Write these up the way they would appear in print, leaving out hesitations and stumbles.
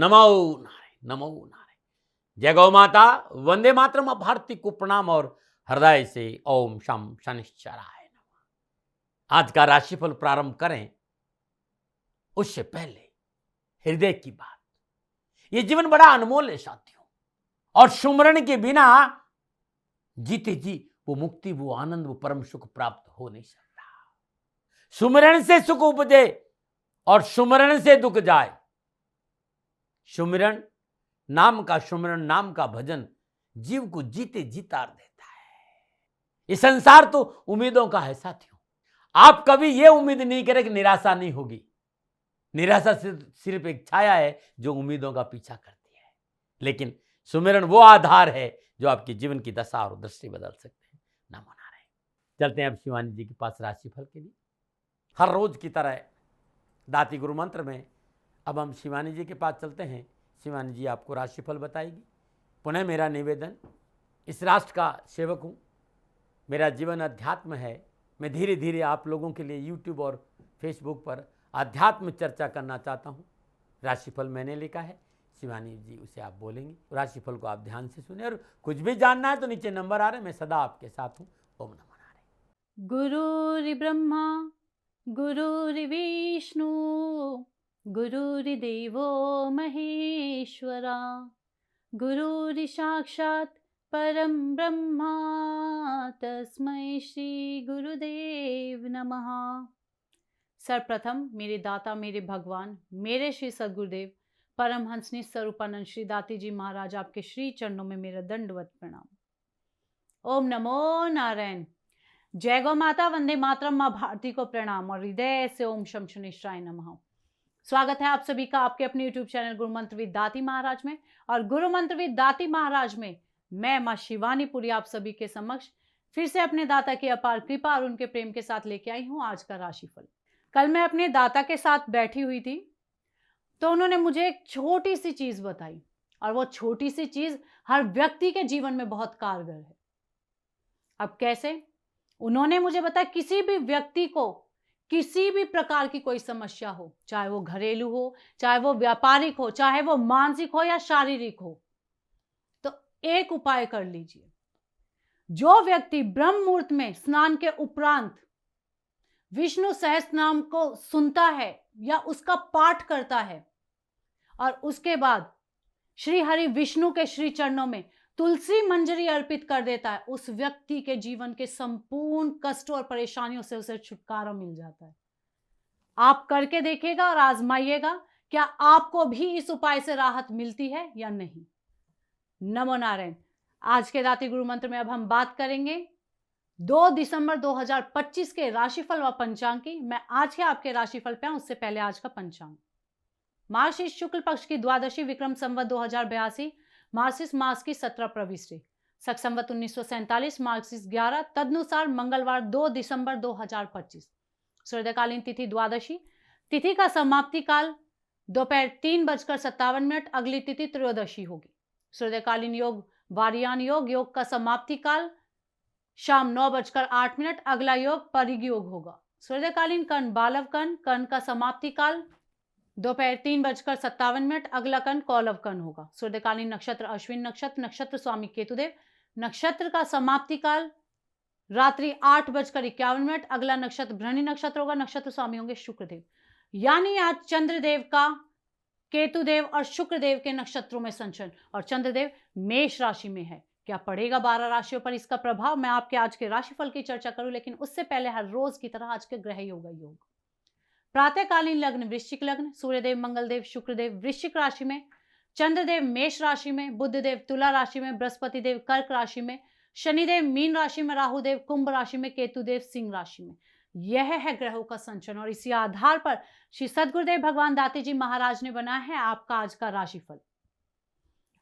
नमो नारायण, नमो नारायण। जय गौ माता, वंदे मातरम। अब भारती को प्रणाम और हृदय से ओम शम शनिश्चराय नमः। आज का राशिफल प्रारंभ करें उससे पहले हृदय की बात। ये जीवन बड़ा अनमोल है साथियों, और सुमरण के बिना जीते जी वो मुक्ति, वो आनंद, वो परम सुख प्राप्त हो नहीं सकता। सुमरण से सुख उपजे और सुमरण से दुख जाए। सुमिरन नाम का सुमरण, नाम का भजन जीव को जीते जी तार देता है। ये संसार तो उम्मीदों का है साथियों। आप कभी ये उम्मीद नहीं करें कि निराशा नहीं होगी। निराशा सिर्फ एक छाया है जो उम्मीदों का पीछा करती है, लेकिन सुमिरन वो आधार है जो आपके जीवन की दशा और दृष्टि बदल सकते हैं। नमो नारायण। चलते हैं अब शिवानी जी के पास राशिफल के लिए। हर रोज की तरह दाती गुरु मंत्र में अब हम शिवानी जी के पास चलते हैं। शिवानी जी आपको राशिफल बताएगी। पुनः मेरा निवेदन, इस राष्ट्र का सेवक हूँ, मेरा जीवन अध्यात्म है। मैं धीरे धीरे आप लोगों के लिए यूट्यूब और फेसबुक पर आध्यात्म चर्चा करना चाहता हूँ। राशिफल मैंने लिखा है, शिवानी जी उसे आप बोलेंगी। राशिफल को आप ध्यान से सुने, और कुछ भी जानना है तो नीचे नंबर आ रहे हैं, मैं सदा आपके साथ हूँ। ओम नमो नारायण। गुरुर्ब्रह्मा गुरुर्विष्णु गुरुर्देवो महेश्वरा गुरुर्साक्षात् परम ब्रह्मा तस्मै श्री गुरुदेव नमः। सर्वप्रथम मेरे दाता, मेरे भगवान, मेरे श्री सद्गुरुदेव परमहंस स्वरूपानंद श्री दाती जी महाराज, आपके श्री चरणों में मेरा दंडवत प्रणाम। ओम नमो नारायण। जय गौ माता, वंदे मातरम, माँ भारती को प्रणाम और हृदय से ओम शम शनिश्चराय नमः। स्वागत है आप सभी का आपके अपने YouTube चैनल गुरु मंत्र विद दाती महाराज में। और गुरु मंत्र विद दाती महाराज में मैं माँ शिवानी पुरी आप सभी के समक्ष फिर से अपने दाता की अपार कृपा और उनके प्रेम के साथ लेके आई हूँ आज का राशिफल। कल मैं अपने दाता के साथ बैठी हुई थी तो उन्होंने मुझे एक छोटी सी चीज बताई, और वो छोटी सी चीज हर व्यक्ति के जीवन में बहुत कारगर है। अब कैसे? उन्होंने मुझे बताया, किसी भी व्यक्ति को किसी भी प्रकार की कोई समस्या हो, चाहे वो घरेलू हो, चाहे वो व्यापारिक हो, चाहे वो मानसिक हो या शारीरिक हो, तो एक उपाय कर लीजिए। जो व्यक्ति ब्रह्म मुहूर्त में स्नान के उपरांत विष्णु सहस्त्र नाम को सुनता है या उसका पाठ करता है और उसके बाद श्री हरि विष्णु के श्री चरणों में तुलसी मंजरी अर्पित कर देता है, उस व्यक्ति के जीवन के संपूर्ण कष्टों और परेशानियों से उसे छुटकारा मिल जाता है। आप करके देखिएगा और आजमाइएगा, क्या आपको भी इस उपाय से राहत मिलती है या नहीं। नमो नारायण। आज के दाती गुरु मंत्र में अब हम बात करेंगे 2 दिसंबर 2025 के राशिफल व पंचांग की। मैं आज के आपके राशिफल पे आऊं उससे पहले आज का पंचांग। मार्गशीर्ष शुक्ल पक्ष की द्वादशी, विक्रम संवत 2082, मार्गशीर्ष मास की 17 प्रविष्टि, शक संवत 1947, मार्गशीर्ष 11, तदनुसार मंगलवार 2 दिसंबर 2025। सूर्यकालीन तिथि द्वादशी, तिथि का समाप्ति काल दोपहर 3:57, अगली तिथि त्रयोदशी होगी। सूर्यकालीन योग वारियान योग, योग का समाप्ति काल शाम 9:08, अगला योग परिग योग होगा। सूर्यकालीन कर्ण बालव कर्ण, कर्ण का समाप्ति काल दोपहर 3:57, अगला कर्ण कौलव कर्ण होगा। सूर्यकालीन नक्षत्र अश्विन नक्षत्र, नक्षत्र स्वामी केतुदेव, नक्षत्र का समाप्ति काल रात्रि 8:51, अगला नक्षत्र भृणी नक्षत्र होगा, नक्षत्र स्वामी होंगे शुक्रदेव। यानी आज चंद्रदेव का केतुदेव और शुक्रदेव के नक्षत्रों में संचरण, और चंद्रदेव मेष राशि में है। क्या पड़ेगा 12 राशियों पर इसका प्रभाव, मैं आपके आज के राशिफल की चर्चा करूं, लेकिन उससे पहले हर रोज की तरह आज के ग्रह योग। प्रातःकालीन लग्न वृश्चिक लग्न, सूर्यदेव मंगलदेव शुक्रदेव वृश्चिक राशि में, चंद्रदेव मेष राशि में, बुधदेव तुला राशि में, बृहस्पति देव कर्क राशि में, शनिदेव मीन राशि में, राहुदेव कुंभ राशि में, केतुदेव सिंह राशि में। यह है ग्रहों का संचरण, और इसी आधार पर श्री सद्गुरुदेव भगवान दाती जी महाराज ने बनाया है आपका आज का राशिफल।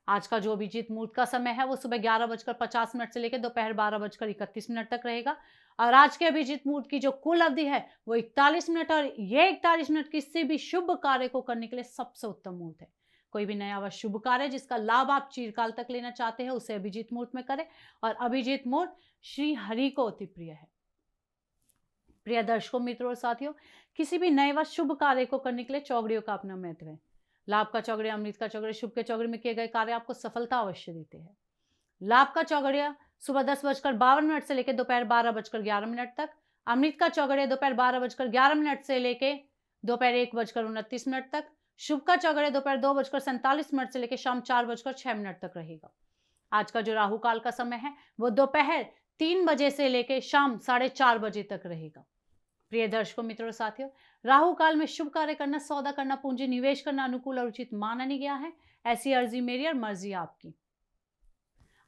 आज का जो अभिजीत मुहूर्त का समय है वो सुबह 11:50 से लेकर दोपहर 12:31 तक रहेगा, और आज के अभिजीत मुहूर्त की जो कुल अवधि है वो 41 मिनट, और ये 41 मिनट किसी भी शुभ कार्य को करने के लिए सबसे उत्तम मुहूर्त है। कोई भी नया व शुभ कार्य जिसका लाभ आप चिरकाल तक लेना चाहते हैं उसे अभिजीत मुहूर्त में करें, और अभिजीत मुहूर्त श्री हरि को अति प्रिय है। प्रिय दर्शकों, मित्रों और साथियों, किसी भी नए व शुभ कार्य को करने के लिए चौघड़ियों का अपना महत्व है। लाभ का चौघड़िया, अमृत का चौघड़िया, शुभ के चौघड़े में किए गए कार्य आपको सफलता अवश्य देते हैं। लाभ का चौघड़िया सुबह 10:52 से लेकर दोपहर 12:11 तक, अमृत का चौघड़िया दोपहर 12:11 से लेकर दोपहर 1:29 तक, शुभ का चौघड़िया दोपहर 2:47 से लेकर शाम 4:06 तक रहेगा। आज का जो राहु काल का समय है वो दोपहर 3 बजे से लेकर शाम 4:30 बजे तक रहेगा। प्रिय दर्शकों, मित्रों और साथियों, राहु काल में शुभ कार्य करना, सौदा करना, पूंजी निवेश करना अनुकूल और उचित माना नहीं गया है। ऐसी अर्जी मेरी और मर्जी आपकी।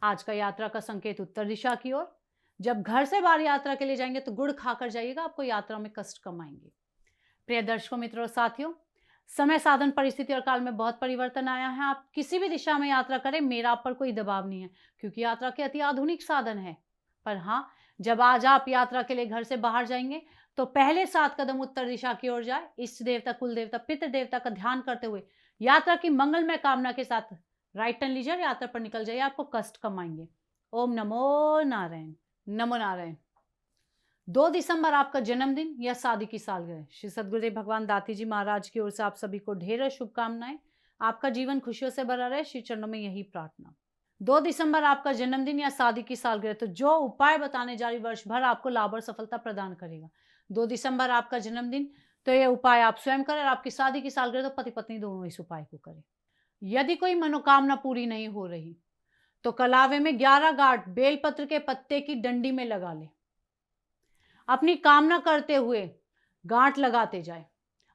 आज का यात्रा का संकेत उत्तर दिशा की ओर। जब घर से बाहर यात्रा के लिए जाएंगे तो गुड़ खाकर जाइएगा, आपको यात्रा में कष्ट कम आएंगे। प्रिय दर्शकों, मित्रों और साथियों, समय, साधन, परिस्थिति और काल में बहुत परिवर्तन आया है। आप किसी भी दिशा में यात्रा करें, मेरा आप पर कोई दबाव नहीं है, क्योंकि यात्रा के अति आधुनिक साधन है। पर हाँ, जब आज आप यात्रा के लिए घर से बाहर जाएंगे तो पहले 7 कदम उत्तर दिशा की ओर जाए। इष्ट देवता, कुल देवता, पितृ देवता का ध्यान करते हुए यात्रा की मंगलमय कामना के साथ राइट टर्न लीजिए और यात्रा पर निकल जाइए, आपको कष्ट कम आएंगे। ओम नमो नारायण। नमो नारायण। 2 दिसंबर आपका जन्मदिन या शादी की सालगिरह। श्री सद्गुरुदेव भगवान दाती जी महाराज की ओर से आप सभी को ढेरों शुभकामनाएं। आपका जीवन खुशियों से भरा रहे, श्री चरणों में यही प्रार्थना। 2 दिसंबर आपका जन्मदिन या शादी की सालगिरह, तो जो उपाय बताने जा रही वर्ष भर आपको लाभ और सफलता प्रदान करेगा। 2 दिसंबर आपका जन्मदिन, तो ये उपाय आप स्वयं करें, और आपकी शादी की सालगिरह तो पति पत्नी दोनों इस उपाय को करें। यदि कोई मनोकामना पूरी नहीं हो रही तो कलावे में 11 गांठ बेलपत्र के पत्ते की डंडी में लगा ले। अपनी कामना करते हुए गांठ लगाते जाए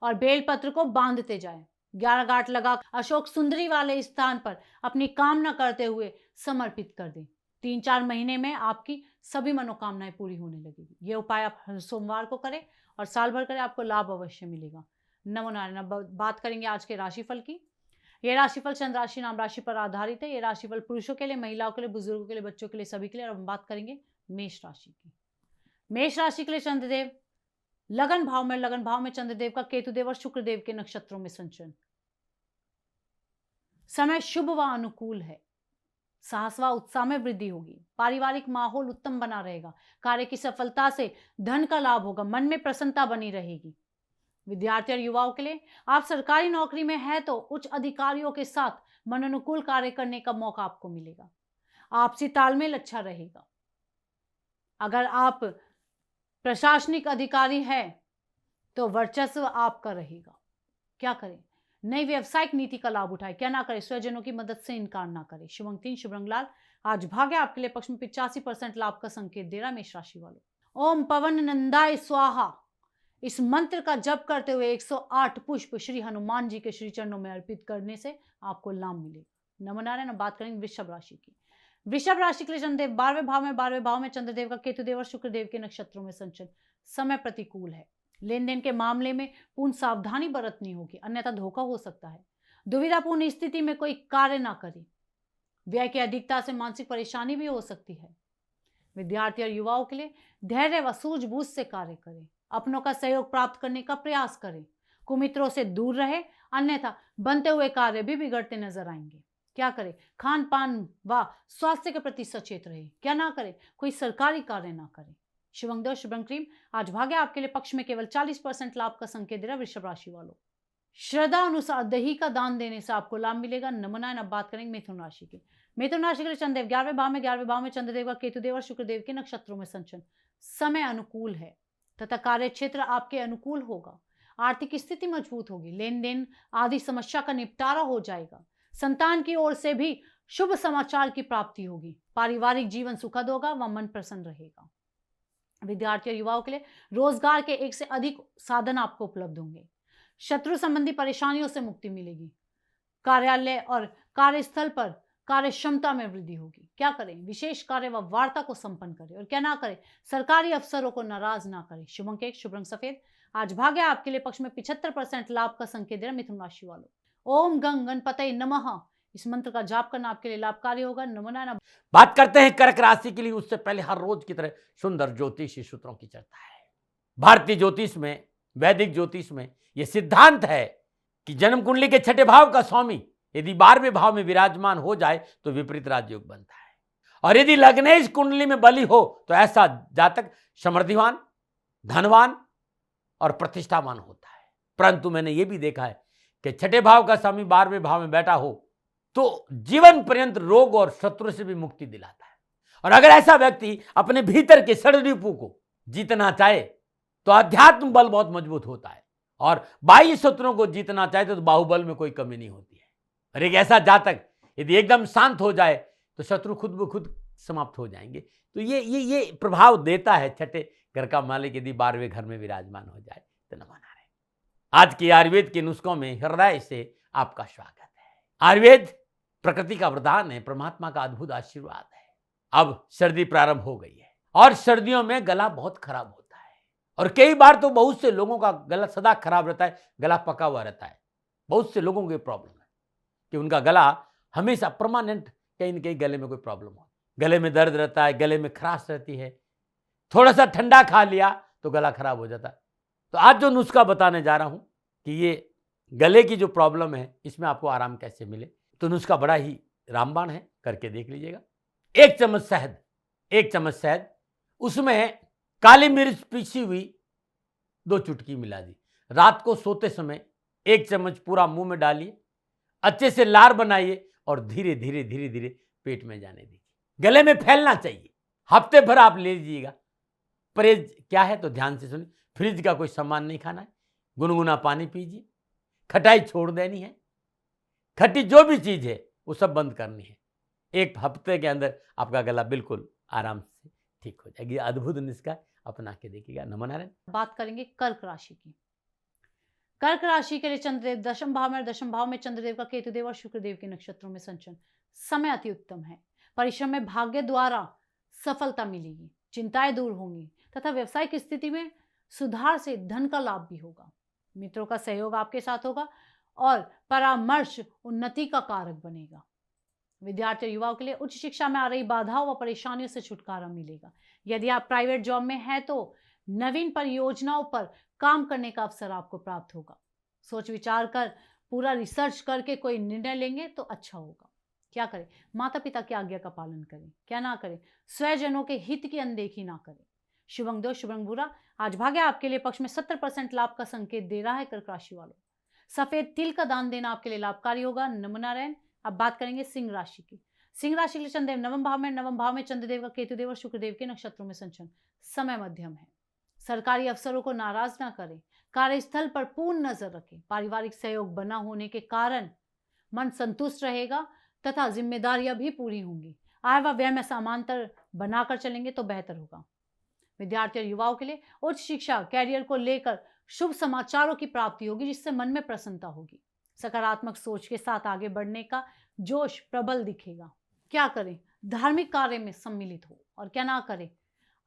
और बेलपत्र को बांधते जाए। 11 गांठ लगा अशोक सुंदरी वाले स्थान पर अपनी कामना करते हुए समर्पित कर दें। 3-4 महीने में आपकी सभी मनोकामनाएं पूरी होने लगेगी। ये उपाय आप हर सोमवार को करें और साल भर करें, आपको लाभ अवश्य मिलेगा। नमो नारायण। अब बात करेंगे आज के राशिफल की। ये राशिफल चंद्र राशि नाम राशि पर आधारित है। ये राशिफल पुरुषों के लिए, महिलाओं के लिए, बुजुर्गों के लिए, बच्चों के लिए, सभी के लिए। और हम बात करेंगे मेष राशि की। मेष राशि के लिए चंद्रदेव लगन भाव में चंद्रदेव का केतुदेव और शुक्रदेव के नक्षत्रों में संचरण। समय शुभ व अनुकूल है। साहस व उत्साह में वृद्धि होगी। पारिवारिक माहौल उत्तम बना रहेगा। कार्य की सफलता से धन का लाभ होगा। मन में प्रसन्नता बनी रहेगी। विद्यार्थी और युवाओं के लिए, आप सरकारी नौकरी में है तो उच्च अधिकारियों के साथ मनोनुकूल कार्य करने का मौका आपको मिलेगा। आपसी तालमेल अच्छा रहेगा। अगर आप प्रशासनिक अधिकारी है तो वर्चस्व आपका रहेगा। क्या करें? नई व्यवसायिक नीति का लाभ उठाए। क्या ना करें? स्वजनों की मदद से इनकार ना करें। शुभ अंक 3, शुभ रंग लाल। आज भाग्य आपके लिए पक्ष में 85% लाभ का संकेत दे रहा मेष राशि वालों। ओम पवन नंदाय स्वाहा, इस मंत्र का जप करते हुए 108 पुष्प श्री हनुमान जी के श्री चरणों में अर्पित करने से आपको लाभ मिलेगा। नमो नारायण। बात करेंगे वृषभ राशि की। वृषभ राशि के लिए चंद्रदेव 12वें भाव में चंद्रदेव का केतुदेव और शुक्रदेव के नक्षत्रों में संचरण। समय प्रतिकूल है। लेन देन के मामले में पूर्ण सावधानी बरतनी होगी, अन्यथा धोखा हो सकता है। दुविधापूर्ण स्थिति में कोई कार्य ना करें। व्यय की अधिकता से मानसिक परेशानी भी हो सकती है। विद्यार्थी और युवाओं के लिए धैर्य व सूझबूझ से कार्य करें। अपनों का सहयोग प्राप्त करने का प्रयास करें। कुमित्रों से दूर रहे, अन्यथा बनते हुए कार्य भी बिगड़ते नजर आएंगे। क्या करें? खान पान व स्वास्थ्य के प्रति सचेत रहे। क्या ना करें? कोई सरकारी कार्य ना करें। शुभ अंक 2, शुभ रंग क्रीम। आज भाग्य आपके लिए पक्ष में केवल 40% लाभ का संकेत दे रहा वृषभ राशि वालों। श्रद्धा अनुसार दही का दान देने से आपको लाभ मिलेगा। नमो नारायण। अब बात करेंगे मिथुन राशि की। मिथुन राशि के लिए चंद्रदेव 11वें भाव में चंद्रदेव का केतुदेव और शुक्रदेव के नक्षत्रों में संचरण। समय अनुकूल है तथा कार्य क्षेत्र आपके अनुकूल होगा। आर्थिक स्थिति मजबूत होगी। लेन देन आदि समस्या का निपटारा हो जाएगा। संतान की ओर से भी शुभ समाचार की प्राप्ति होगी। पारिवारिक जीवन सुखद होगा व मन प्रसन्न रहेगा। विद्यार्थी और युवाओं के लिए रोजगार के 1 से अधिक साधन आपको उपलब्ध होंगे। शत्रु संबंधी परेशानियों से मुक्ति मिलेगी। कार्यालय और कार्यस्थल पर कार्य क्षमता में वृद्धि होगी। क्या करें? विशेष कार्य व वार्ता को संपन्न करें। और क्या ना करें? सरकारी अफसरों को नाराज ना करें। शुभ अंक 1, शुभ रंग सफेद। आज भाग्य आपके लिए पक्ष में 75% लाभ का संकेत दे रहा मिथुन राशि वालों। ओम गंग गणपतये नमः, इस मंत्र का जाप करना आपके लिए लाभकारी होगा। नमो नारायण। बात करते हैं कर्क राशि के लिए। उससे पहले हर रोज की तरह सुंदर ज्योतिषी सूत्रों की चर्चा है। भारतीय ज्योतिष में, वैदिक ज्योतिष में यह सिद्धांत है कि जन्म कुंडली के 6ठे भाव का स्वामी यदि 12वें भाव में विराजमान हो जाए तो विपरीत राजयोग बनता है। और यदि लग्नेश कुंडली में बली हो तो ऐसा जातक समृद्धिवान, धनवान और प्रतिष्ठावान होता है। परंतु मैंने यह भी देखा है कि छठे भाव का स्वामी 12वें भाव में बैठा हो तो जीवन पर्यंत रोग और शत्रु से भी मुक्ति दिलाता है। और अगर ऐसा व्यक्ति अपने भीतर के षड्रिपु को जीतना चाहे तो अध्यात्म बल बहुत मजबूत होता है, और बाह्य शत्रुओं को जीतना चाहे तो बाहुबल में कोई कमी नहीं होती है। और एक ऐसा जातक यदि एकदम शांत हो जाए तो शत्रु खुद ब खुद समाप्त हो जाएंगे। तो ये प्रभाव देता है छठे घर का मालिक यदि 12वें घर में विराजमान हो जाए तो नमन नारायण। आज के आयुर्वेद के नुस्खों में हृदय से आपका स्वागत है। आयुर्वेद प्रकृति का वरदान है, परमात्मा का अद्भुत आशीर्वाद है। अब सर्दी प्रारंभ हो गई है और सर्दियों में गला बहुत खराब होता है, और कई बार तो बहुत से लोगों का गला सदा खराब रहता है, गला पका हुआ रहता है। बहुत से लोगों की प्रॉब्लम है कि उनका गला हमेशा परमानेंट कहीं न कहीं गले में कोई प्रॉब्लम हो, गले में दर्द रहता है, गले में खराश रहती है, थोड़ा सा ठंडा खा लिया तो गला खराब हो जाता है। तो आज जो नुस्खा बताने जा रहा हूं कि ये गले की जो प्रॉब्लम है इसमें आपको आराम कैसे मिले, तो नुस्खा बड़ा ही रामबाण है, करके देख लीजिएगा। 1 चम्मच शहद, उसमें काली मिर्च पीसी हुई 2 चुटकी मिला दी। रात को सोते समय 1 चम्मच पूरा मुंह में डालिए, अच्छे से लार बनाइए और धीरे धीरे धीरे धीरे पेट में जाने दीजिए। गले में फैलना चाहिए, हफ्ते भर आप ले लीजिएगा। परहेज क्या है तो ध्यान से सुनिए। फ्रिज का कोई सामान नहीं खाना है, गुनगुना पानी पीजिए, खटाई छोड़ देनी है, खट्टी जो भी चीज है वो सब बंद करनी है। 1 हफ्ते के अंदर आपका गला बिल्कुल आराम से ठीक हो जाएगी। अद्भुत नुस्खा अपना के देखिएगा। नमन नारायण। बात करेंगे कर्क राशि की। कर्क राशि के लिए चंद्रदेव दशम भाव में, और दशम भाव में चंद्रदेव का केतुदेव और शुक्रदेव के नक्षत्रों में संचरण। समय अति उत्तम है। परिश्रम में भाग्य द्वारा सफलता मिलेगी, चिंताएं दूर होंगी तथा व्यवसायिक स्थिति में सुधार से धन का लाभ भी होगा। मित्रों का सहयोग आपके साथ होगा और परामर्श उन्नति का कारक बनेगा। विद्यार्थी युवाओं के लिए उच्च शिक्षा में आ रही बाधाओं व परेशानियों से छुटकारा मिलेगा। यदि आप प्राइवेट जॉब में हैं तो नवीन परियोजनाओं पर काम करने का अवसर आपको प्राप्त होगा। सोच विचार कर पूरा रिसर्च करके कोई निर्णय लेंगे तो अच्छा होगा। क्या करें? माता पिता की आज्ञा का पालन करें, क्या ना करें? स्वजनों के हित की अनदेखी ना करें। शुभंग दो शुभंग बुरा, आज भाग्य आपके लिए पक्ष में 70% लाभ का संकेत दे रहा है। कर्क राशि वालों, सफेद तिल का दान देना आपके लिए लाभकारी होगा। नमो नारायण। अब बात करेंगे सिंह राशि की। सिंह राशि के लिए चंद्रदेव नवम भाव में चंद्रदेव का केतुदेव और शुक्रदेव के नक्षत्रों में संचरण। समय मध्यम है। सरकारी अफसरों को नाराज ना करें, कार्यस्थल पर पूर्ण नजर रखें। पारिवारिक सहयोग बना होने के कारण मन संतुष्ट रहेगा तथा जिम्मेदारियां भी पूरी होंगी। आय व व्यय में समांतर बनाकर चलेंगे तो बेहतर होगा। विद्यार्थी और युवाओं के लिए उच्च शिक्षा कैरियर को लेकर शुभ समाचारों की प्राप्ति होगी, जिससे मन में प्रसन्नता होगी। सकारात्मक सोच के साथ आगे बढ़ने का जोश प्रबल दिखेगा। क्या करें? धार्मिक कार्य में सम्मिलित हो, और क्या ना करें?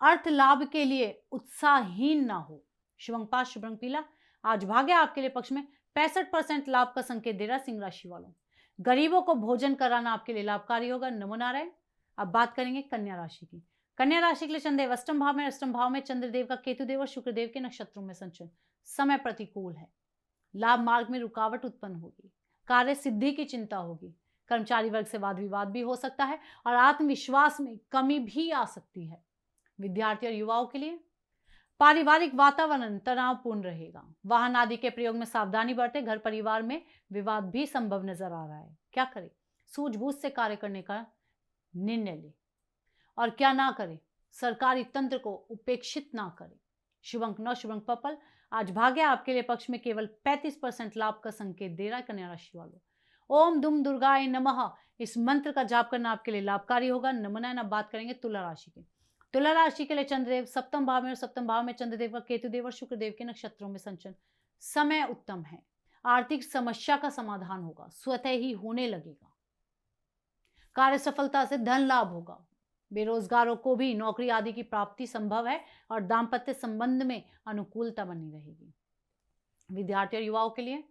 अर्थ लाभ के लिए उत्साहहीन ना हो। शुभंग पास शुभंग पीला, आज भाग्य आपके लिए पक्ष में 65% लाभ का संकेत दे रहा है। सिंह राशि वालों, गरीबों को भोजन कराना आपके लिए लाभकारी होगा। नमो नारायण। अब बात करेंगे कन्या राशि की। कन्या राशि के लिए चंद्रदेव अष्टम भाव में चंद्रदेव का केतुदेव और शुक्रदेव के नक्षत्रों में संचरण। समय प्रतिकूल है। लाभ मार्ग में रुकावट उत्पन्न होगी। कार्य सिद्धि की चिंता होगी। कर्मचारी वर्ग से वाद विवाद भी हो सकता है और आत्मविश्वास में कमी भी आ सकती है। विद्यार्थी और युवाओं के लिए पारिवारिक वातावरण तनावपूर्ण रहेगा। वाहन आदि के प्रयोग में सावधानी बरतें। घर परिवार में विवाद भी संभव नजर आ रहा है। क्या करें? सूझबूझ से कार्य करने का निर्णय ले, और क्या ना करें? सरकारी तंत्र को उपेक्षित ना करें। शुभंक नौ शुभंक पर्पल, आज भाग्य आपके लिए पक्ष में केवल 35% लाभ का संकेत दे रहा है। कन्या राशि वालों, ओम दुम दुर्गाय नमः इस मंत्र का जाप करना आपके लिए लाभकारी होगा। नमन। अब बात करेंगे तुला राशि की। तुला राशि के लिए चंद्रदेव सप्तम भाव में, और सप्तम भाव में चंद्रदेव का केतुदेव और शुक्रदेव के नक्षत्रों में संचरण। समय उत्तम है। आर्थिक समस्या का समाधान होगा, स्वतः ही होने लगेगा। कार्य सफलता से धन लाभ होगा। बेरोजगारों को भी नौकरी आदि की प्राप्ति संभव है और दाम्पत्य संबंध में अनुकूलता बनी रहेगी। विद्यार्थी और युवाओं के लिए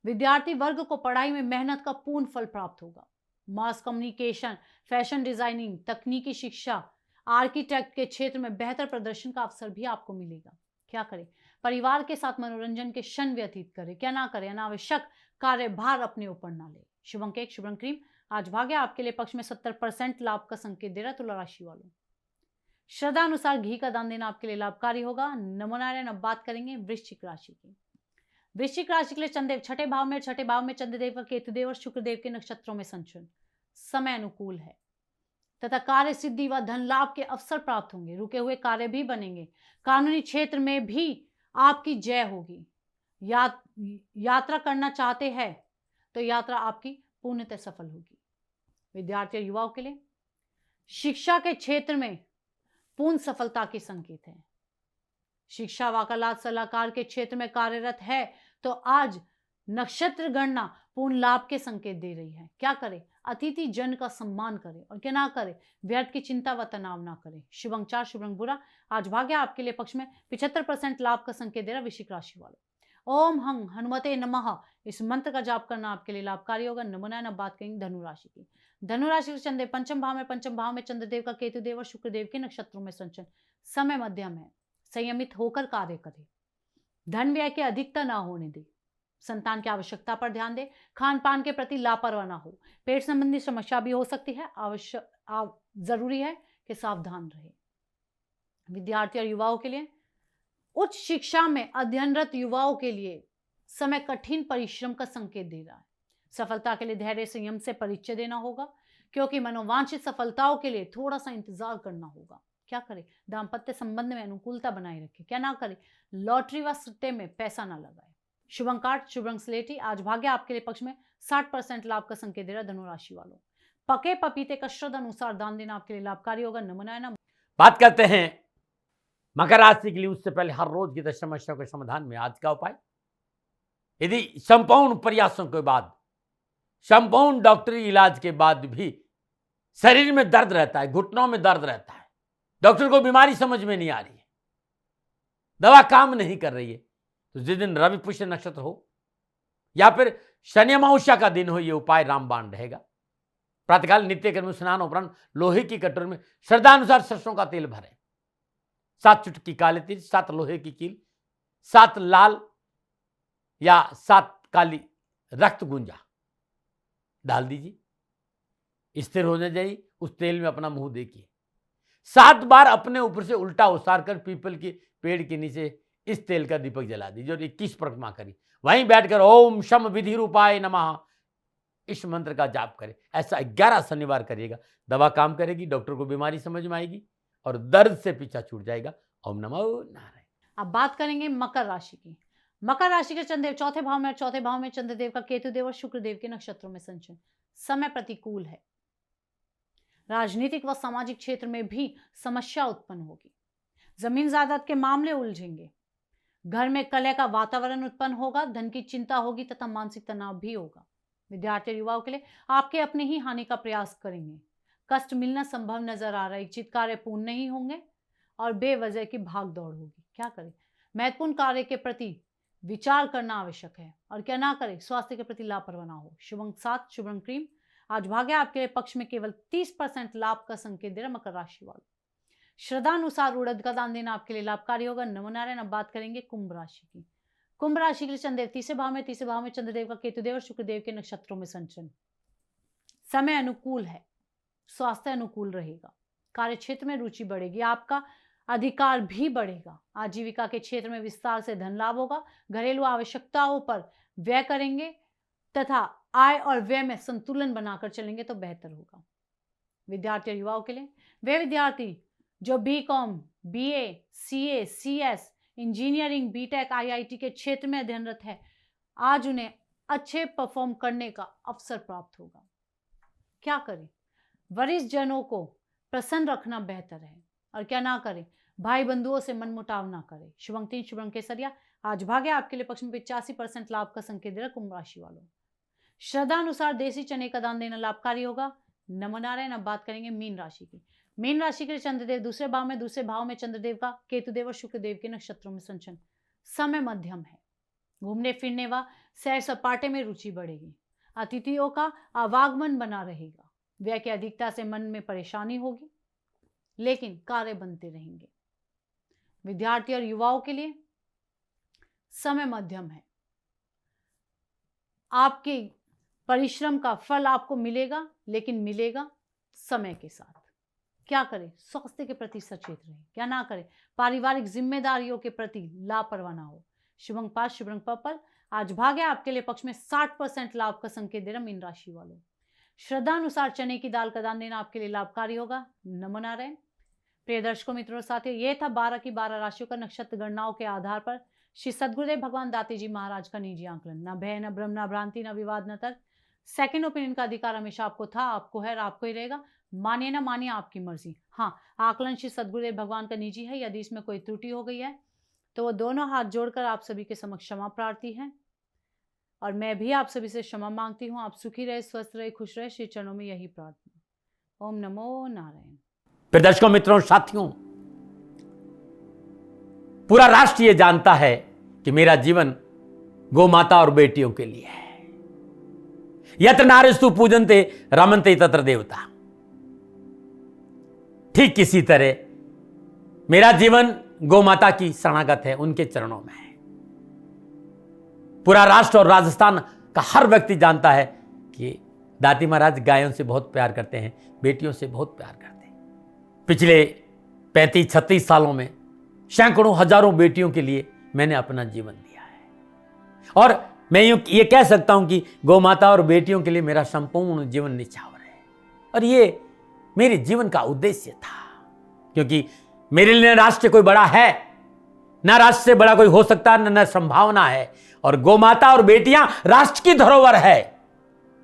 विद्यार्थी वर्ग को पढ़ाई में मेहनत का पूर्ण फल प्राप्त होगा। मास कम्युनिकेशन, फैशन डिजाइनिंग, तकनीकी शिक्षा, आर्किटेक्ट के क्षेत्र में बेहतर प्रदर्शन का अवसर भी आपको मिलेगा। क्या करें? परिवार के साथ मनोरंजन के क्षण व्यतीत करें। क्या ना करें? अनावश्यक कार्यभार अपने ऊपर ना ले। शुभंक एक शुभंक क्रीम, आज भाग्य आपके लिए पक्ष में 70% लाभ का संकेत दे रहा है। तुला राशि वालों, श्रद्धा अनुसार घी का दान देना आपके लिए लाभकारी होगा। नमो नारायण। अब बात करेंगे वृश्चिक राशि की। वृश्चिक राशि के लिए चंद्रदेव छठे भाव में, छठे भाव में चंद्रदेव का केतुदेव और शुक्रदेव के नक्षत्रों में संचरण। समय अनुकूल है तथा कार्य सिद्धि व धन लाभ के अवसर प्राप्त होंगे। रुके हुए कार्य भी बनेंगे। कानूनी क्षेत्र में भी आपकी जय होगी। यात्रा करना चाहते हैं तो यात्रा आपकी पूर्णतः सफल होगी। विद्यार्थी और युवाओं के लिए शिक्षा के क्षेत्र में पूर्ण सफलता के संकेत हैं। शिक्षा वकालत सलाहकार के क्षेत्र में कार्यरत है तो आज नक्षत्र गणना पूर्ण लाभ के संकेत दे रही है। क्या करें? अतिथि जन का सम्मान करें और क्या ना करें, व्यर्थ की चिंता व तनाव ना करें। शुभ अंक 4, शुभ रंग भूरा। आज भाग्य आपके लिए पक्ष में 75% लाभ का संकेत दे रहा वृश्चिक राशि वालों। ओम हंग हनुमते नमः इस मंत्र का जाप करना आपके लिए लाभकारी होगा। नमोनाय। अब बात करेंगे धनु राशि की। धनु राशि के चंद्रदेव पंचम भाव में, पंचम भाव में चंद्रदेव का केतुदेव और शुक्रदेव के नक्षत्रों में संचरण। समय मध्यम है। संयमित होकर कार्य करें। धन व्यय की अधिकता ना होने दे। संतान की आवश्यकता पर ध्यान दे। खान पान के प्रति लापरवाह ना हो। पेट संबंधी समस्या भी हो सकती है। जरूरी है कि सावधान रहे। विद्यार्थी और युवाओं के लिए उच्च शिक्षा में अध्ययनरत युवाओं के लिए समय कठिन परिश्रम का संकेत दे रहा है। सफलता के लिए धैर्य संयम से परिचय देना होगा क्योंकि मनोवांछित सफलताओं के लिए थोड़ा सा इंतजार करना होगा। क्या करें? दाम्पत्य संबंध में अनुकूलता बनाए रखें। क्या ना करें? लॉटरी व सट्टे में पैसा ना लगाए। शुभ अंक 8, शुभ रंग स्लेटी। आज भाग्य आपके लिए पक्ष में 60% लाभ का संकेत दे रहा धनु राशि वालों। पके पपीते का श्रद्धा अनुसार दान देना आपके लिए लाभकारी होगा। नमोनाय। बात करते हैं मकर राशि के लिए। उससे पहले हर रोज की 10 समस्याओं के समाधान में आज का उपाय। यदि संपूर्ण प्रयासों के बाद, संपूर्ण डॉक्टरी इलाज के बाद भी शरीर में दर्द रहता है, घुटनों में दर्द रहता है, डॉक्टर को बीमारी समझ में नहीं आ रही है, दवा काम नहीं कर रही है, तो जिस दिन रवि पुष्य नक्षत्र हो या फिर शनि अमावस्या का दिन हो, यह उपाय रामबाण रहेगा। प्रातःकाल नित्य कर्म स्नान उपरांत लोहे की कटोरी में श्रद्धानुसार सरसों का तेल भरें। 7 चुटकी काले तिल, 7 लोहे की कील, 7 लाल या 7 काली रक्त गुंजा डाल दीजिए। स्थिर होने जाइए। उस तेल में अपना मुंह देखिए। 7 बार अपने ऊपर से उल्टा उसार कर पीपल के पेड़ के नीचे इस तेल का दीपक जला दीजिए और 21 परिक्रमा करिए। वहीं बैठकर ओम शम विधि रूपाय नमः इस मंत्र का जाप करें। ऐसा 11 शनिवार करिएगा। दवा काम करेगी, डॉक्टर को बीमारी समझ में आएगी और दर्द से पीछा छूट जाएगा। ओम नमो नारायण। अब बात करेंगे मकर राशि की। मकर राशि के चंद्रदेव चौथे भाव में और चौथे भाव में चंद्रदेव का केतुदेव और शुक्रदेव के नक्षत्रों में संचरण। समय प्रतिकूल है। राजनीतिक व सामाजिक क्षेत्र में भी समस्या उत्पन्न होगी। जमीन जायदाद के मामले उलझेंगे। घर में कलह का वातावरण उत्पन्न होगा। धन की चिंता होगी तथा मानसिक तनाव भी होगा। विद्यार्थी और युवाओं के लिए आपके अपने ही हानि का प्रयास करेंगे। कष्ट मिलना संभव नजर आ रहा है। इच्छित कार्य पूर्ण नहीं होंगे और बेवजह की भाग दौड़ होगी। क्या करें? महत्वपूर्ण कार्य के प्रति विचार करना आवश्यक है और क्या ना करें? स्वास्थ्य के प्रति लापरवाह ना हो। शुभ अंक 7, शुभ रंग क्रीम। आज भाग्य आपके लिए पक्ष में केवल 30% लाभ का संकेत दे रहा मकर राशि वालों। श्रद्धानुसार उड़द का दान देना आपके लिए लाभकारी होगा। नमोनारायण। अब बात करेंगे कुंभ राशि की। कुंभ राशि के लिए चंद्रदेव तीसरे भाव में, तीसरे भाव में चंद्रदेव का केतुदेव और शुक्रदेव के नक्षत्रों में संचरण। समय अनुकूल है। स्वास्थ्य अनुकूल रहेगा। कार्य क्षेत्र में रुचि बढ़ेगी। आपका अधिकार भी बढ़ेगा। आजीविका के क्षेत्र में विस्तार से धन लाभ होगा। घरेलू आवश्यकताओं पर व्यय करेंगे तथा आय और व्यय में संतुलन बनाकर चलेंगे तो बेहतर होगा। विद्यार्थी और युवाओं के लिए वे विद्यार्थी जो BCom, BA, CA, CS, engineering, BTech, IIT के क्षेत्र में अध्ययनरत है, आज उन्हें अच्छे परफॉर्म करने का अवसर प्राप्त होगा। क्या करें? वरिष्ठ जनों को प्रसन्न रखना बेहतर है और क्या ना करें? भाई बंधुओं से मनमुटाव ना करें। शुभ अंक 3, शुभ रंग केसरिया। आज भाग्य आपके लिए पक्ष में 85% लाभ का संकेत दे रहा कुंभ राशि वालों। श्रद्धानुसार देसी चने का दान देना लाभकारी होगा। नमोनारायण। अब बात करेंगे मीन राशि की। मीन राशि के चंद्रदेव दूसरे भाव में, दूसरे भाव में चंद्रदेव का केतुदेव और शुक्रदेव के नक्षत्रों में संचरण। समय मध्यम है। घूमने फिरने व सैर सपाटे में रुचि बढ़ेगी। अतिथियों का आवागमन बना रहेगा। व्यय की अधिकता से मन में परेशानी होगी लेकिन कार्य बनते रहेंगे। विद्यार्थी और युवाओं के लिए समय मध्यम है। आपके परिश्रम का फल आपको मिलेगा लेकिन मिलेगा समय के साथ। क्या करें? स्वास्थ्य के प्रति सचेत रहें। क्या ना करें? पारिवारिक जिम्मेदारियों के प्रति लापरवाह ना हो। शुभंग 5, शुभंग पर्पल। आज भाग्य आपके लिए पक्ष में 60% लाभ का संकेत दे रहा मीन राशि वालों। श्रद्धा अनुसार चने की दाल का दान देना आपके लिए लाभकारी होगा। नमो नारायण। प्रिय दर्शकों, मित्रों और साथियों, ये था 12 की 12 राशियों का नक्षत्र गणनाओं के आधार पर श्री सद्गुरुदेव भगवान दाती जी महाराज का निजी आंकलन। न भय, न भ्रम, न भ्रांति, न विवाद, न तर्क। सेकंड ओपिनियन का अधिकार हमेशा आपको था, आपको है और आपको ही रहेगा। मानिए ना मानिए, आपकी मर्जी। हाँ, आकलन श्री सद्गुरुदेव भगवान का निजी है। यदि इसमें कोई त्रुटि हो गई है तो वो दोनों हाथ जोड़कर आप सभी के समक्ष क्षमा प्रार्थी है और मैं भी आप सभी से क्षमा मांगती हूँ। आप सुखी रहे, स्वस्थ रहे, खुश रहे, श्री चरणों में यही प्रार्थना। ओम नमो नारायण। फिर दर्शकों, मित्रों और साथियों, पूरा राष्ट्र ये जानता है कि मेरा जीवन गौ माता और बेटियों के लिए है। यत्र नारीस्तु पूजन्ते रमन्ते तत्र देवता। ठीक किसी तरह मेरा जीवन गौ माता की शरणागत है, उनके चरणों में है। पूरा राष्ट्र और राजस्थान का हर व्यक्ति जानता है कि दाती महाराज गायों से बहुत प्यार करते हैं, बेटियों से बहुत प्यार करते हैं। पिछले 35-36 सालों में सैकड़ों हजारों बेटियों के लिए मैंने अपना जीवन दिया है और मैं ये कह सकता हूं कि गौ माता और बेटियों के लिए मेरा संपूर्ण जीवन निछावर है। और ये मेरे जीवन का उद्देश्य था, क्योंकि मेरे लिए राष्ट्र कोई बड़ा है, ना राष्ट्र से बड़ा कोई हो सकता, न संभावना है। और गौ माता और बेटियां राष्ट्र की धरोहर है।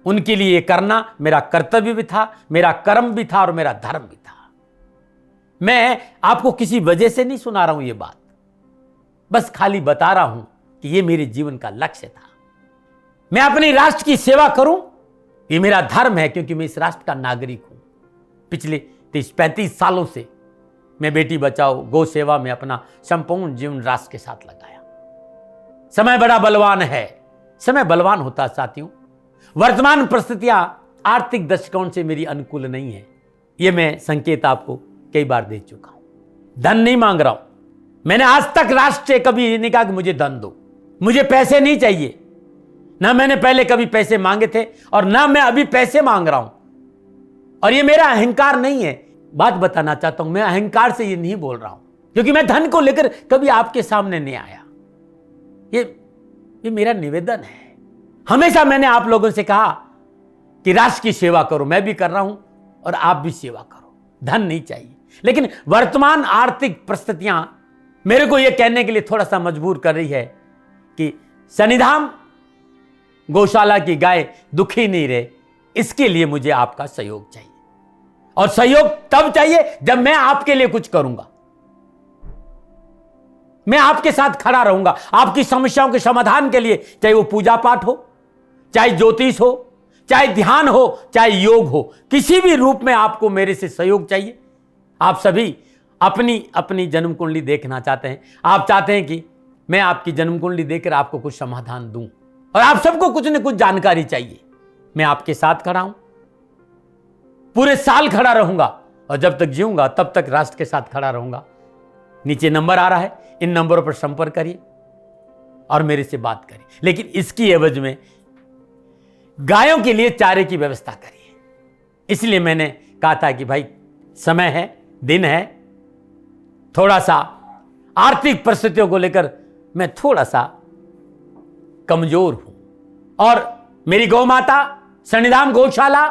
उनके लिए ये करना मेरा कर्तव्य भी था, मेरा कर्म भी था और मेरा धर्म भी था। मैं आपको किसी वजह से नहीं सुना रहा हूं ये बात, बस खाली बता रहा हूं कि ये मेरे जीवन का लक्ष्य था। मैं अपने राष्ट्र की सेवा करूं, ये मेरा धर्म है, क्योंकि मैं इस राष्ट्र का नागरिक हूं। पिछले 30-35 सालों से मैं बेटी बचाओ, गौ सेवा में अपना संपूर्ण जीवन राष्ट्र के साथ लगाया। समय बड़ा बलवान है, समय बलवान होता है साथियों। वर्तमान परिस्थितियां आर्थिक दृष्टिकोण से मेरी अनुकूल नहीं है, यह मैं संकेत आपको कई बार दे चुका हूं। धन नहीं मांग रहा हूं। मैंने आज तक राष्ट्र से कभी ये नहीं कहा कि मुझे धन दो, मुझे पैसे नहीं चाहिए। ना मैंने पहले कभी पैसे मांगे थे और ना मैं अभी पैसे मांग रहा हूं। और ये मेरा अहंकार नहीं है। बात बताना चाहता हूं, मैं अहंकार से ये नहीं बोल रहा हूं, क्योंकि मैं धन को लेकर कभी आपके सामने नहीं आया। ये मेरा निवेदन है। हमेशा मैंने आप लोगों से कहा कि राष्ट्र की सेवा करो, मैं भी कर रहा हूं और आप भी सेवा करो। धन नहीं चाहिए, लेकिन वर्तमान आर्थिक परिस्थितियां मेरे को यह कहने के लिए थोड़ा सा मजबूर कर रही है कि शनिधाम गौशाला की गाय दुखी नहीं रहे, इसके लिए मुझे आपका सहयोग चाहिए। और सहयोग तब चाहिए जब मैं आपके लिए कुछ करूंगा। मैं आपके साथ खड़ा रहूंगा आपकी समस्याओं के समाधान के लिए, चाहे वो पूजा पाठ हो, चाहे ज्योतिष हो, चाहे ध्यान हो, चाहे योग हो, किसी भी रूप में आपको मेरे से सहयोग चाहिए। आप सभी अपनी अपनी जन्म कुंडली देखना चाहते हैं। आप चाहते हैं कि मैं आपकी जन्म कुंडली देखकर आपको कुछ समाधान दूं, और आप सबको कुछ न कुछ जानकारी चाहिए। मैं आपके साथ खड़ा हूं, पूरे साल खड़ा रहूंगा और जब तक जीऊंगा तब तक राष्ट्र के साथ खड़ा रहूंगा। नीचे नंबर आ रहा है, इन नंबरों पर संपर्क करिए और मेरे से बात करिए, लेकिन इसकी एवज में गायों के लिए चारे की व्यवस्था करिए। इसलिए मैंने कहा था कि भाई समय है, दिन है, थोड़ा सा आर्थिक परिस्थितियों को लेकर मैं थोड़ा सा कमजोर हूं और मेरी गौ माता शनिधाम गौशाला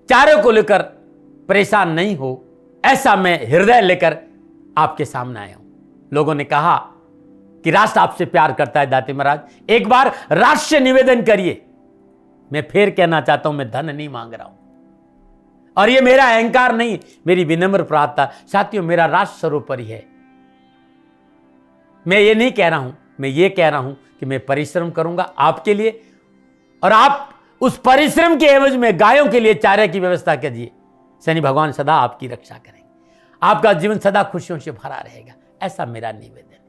चारे को लेकर परेशान नहीं हो, ऐसा मैं हृदय लेकर आपके सामने आया हूं। लोगों ने कहा कि राष्ट्र आपसे प्यार करता है दाती महाराज, एक बार राष्ट्र से निवेदन करिए। मैं फिर कहना चाहता हूं, मैं धन नहीं मांग रहा हूं और ये मेरा अहंकार नहीं, मेरी विनम्र प्रार्थना। साथियों, मेरा राष्ट्र सर्वोपरि है। मैं ये नहीं कह रहा हूं, मैं ये कह रहा हूं कि मैं परिश्रम करूंगा आपके लिए, और आप उस परिश्रम के एवज में गायों के लिए चारे की व्यवस्था कीजिए। शनि भगवान सदा आपकी रक्षा करेंगे, आपका जीवन सदा खुशियों से भरा रहेगा, ऐसा मेरा निवेदन है।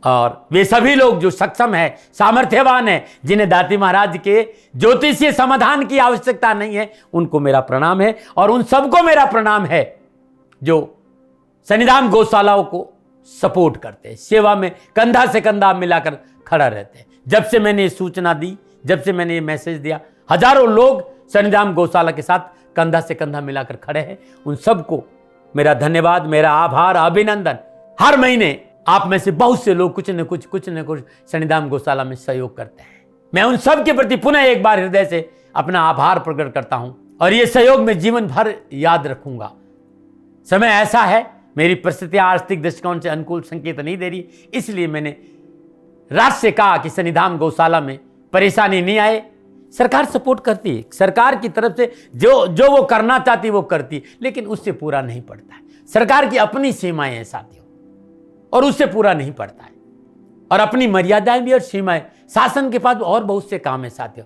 और वे सभी लोग जो सक्षम है, सामर्थ्यवान है, जिन्हें दाती महाराज के ज्योतिषीय समाधान की आवश्यकता नहीं है, उनको मेरा प्रणाम है। और उन सबको मेरा प्रणाम है जो शनिधाम गौशालाओं को सपोर्ट करते हैं, सेवा में कंधा से कंधा मिलाकर खड़ा रहते हैं। जब से मैंने ये सूचना दी, जब से मैंने ये मैसेज दिया, हजारों लोग शनिधाम गौशाला के साथ कंधा से कंधा मिलाकर खड़े हैं। उन सबको मेरा धन्यवाद, मेरा आभार, अभिनंदन। हर महीने आप में से बहुत से लोग कुछ न कुछ शनिधाम गौशाला में सहयोग करते हैं। मैं उन सब के प्रति पुनः एक बार हृदय से अपना आभार प्रकट करता हूं और ये सहयोग मैं जीवन भर याद रखूंगा। समय ऐसा है, मेरी परिस्थितियां आर्थिक दृष्टिकोण से अनुकूल संकेत नहीं दे रही, इसलिए मैंने राज से कहा कि शनिधाम गौशाला में परेशानी नहीं आए। सरकार सपोर्ट करती है, सरकार की तरफ से जो वो करना चाहती वो करती, लेकिन उससे पूरा नहीं पड़ता है। सरकार की अपनी सीमाएं हैं साथियों, और उससे पूरा नहीं पड़ता है, और अपनी मर्यादाएं भी और सीमाएं, शासन के पास और बहुत से काम है साथियों।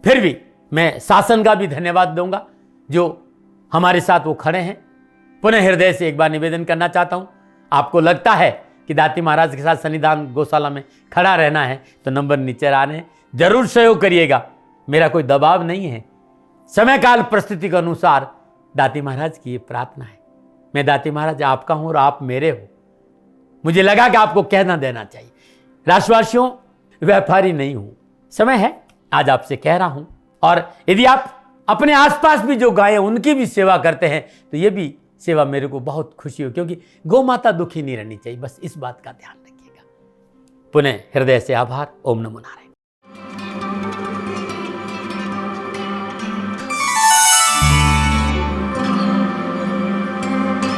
फिर भी मैं शासन का भी धन्यवाद दूंगा जो हमारे साथ वो खड़े हैं। पुनः हृदय से एक बार निवेदन करना चाहता हूं, आपको लगता है कि दाती महाराज के साथ शनिधाम गौशाला में खड़ा रहना है तो नंबर नीचे आ रहे हैं, जरूर सहयोग करिएगा। मेरा कोई दबाव नहीं है, समय काल परिस्थिति के अनुसार दाती महाराज की ये प्रार्थना है। मैं दाती महाराज आपका हूं और आप मेरे हो, मुझे लगा कि आपको कहना देना चाहिए। राशिवासियों, व्यापारी नहीं हूं, समय है आज आपसे कह रहा हूं। और यदि आप अपने आसपास भी जो गाय उनकी भी सेवा करते हैं तो ये भी सेवा मेरे को बहुत खुशी हो, क्योंकि गौ माता दुखी नहीं रहनी चाहिए, बस इस बात का ध्यान रखिएगा। पुनः हृदय से आभार। ओम नमो नारायण।